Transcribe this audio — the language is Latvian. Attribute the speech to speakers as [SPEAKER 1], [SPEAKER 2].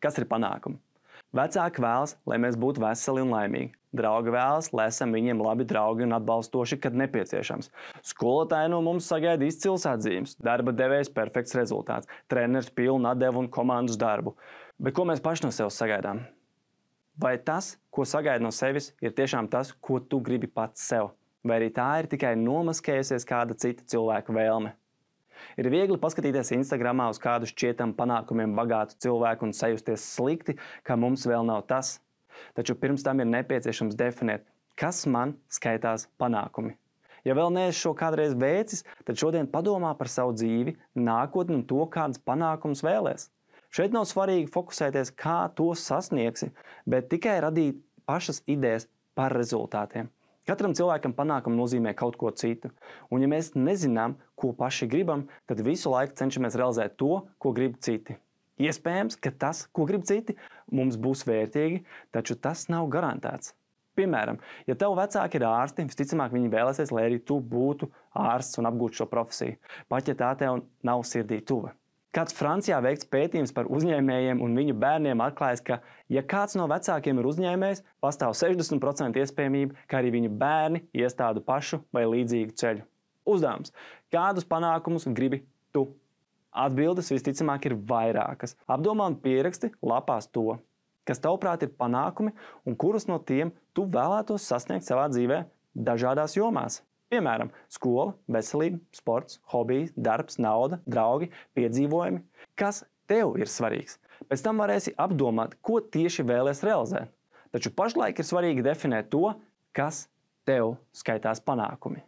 [SPEAKER 1] Kas ir panākumi? Vecāki vēlas, lai mēs būtu veseli un laimīgi. Draugi vēlas, lai esam viņiem labi draugi un atbalstoši, kad nepieciešams. Skolotāji no mums sagaida izcils atzīmes, darba devējs perfekts rezultāts, treneris pilnu atdevu un komandas darbu. Bet ko mēs paši no sevis sagaidām? Vai tas, ko sagaida no sevis, ir tiešām tas, ko tu gribi pats sev? Vai arī tā ir tikai nomaskējusies kāda cita cilvēka vēlme? Ir viegli paskatīties Instagramā uz kādu šķietam panākumiem bagātu cilvēku un sajusties slikti, ka mums vēl nav tas. Taču pirms tam ir nepieciešams definēt, kas man skaitās panākumi. Ja vēl neesi šo kādreiz veicis, tad šodien padomā par savu dzīvi, nākotni un to, kādas panākumus vēlies. Šeit nav svarīgi fokusēties, kā to sasniegsi, bet tikai radīt pašas idejas par rezultātiem. Katram cilvēkam panākumi nozīmē kaut ko citu. Un ja mēs nezinām, ko paši gribam, tad visu laiku cenšamies realizēt to, ko grib citi. Iespējams, ka tas, ko grib citi, mums būs vērtīgi, taču tas nav garantēts. Piemēram, ja tev vecāki ir ārsti, visticamāk viņi vēlēsies, lai arī tu būtu ārsts un apgūtu šo profesiju, pat ja tā tev nav sirdī tuva. Kāds Francijā veikts pētījums par uzņēmējiem un viņu bērniem atklājas, ka, ja kāds no vecākiem ir uzņēmējs, pastāv 60% iespējamība, ka arī viņu bērni ies tādu pašu vai līdzīgu ceļu. Uzdevums: kādus panākumus gribi tu? Atbildes visticamāk ir vairākas. Apdomā un pieraksti lapās to, kas tavuprāt ir panākumi un kurus no tiem tu vēlētos sasniegt savā dzīvē dažādās jomās. Piemēram, skola, veselība, sports, hobiji, darbs, nauda, draugi, piedzīvojumi. Kas tev ir svarīgs? Pēc tam varēsi apdomāt, ko tieši vēlies realizēt. Taču pašlaik ir svarīgi definēt to, kas tev skaitās panākumi.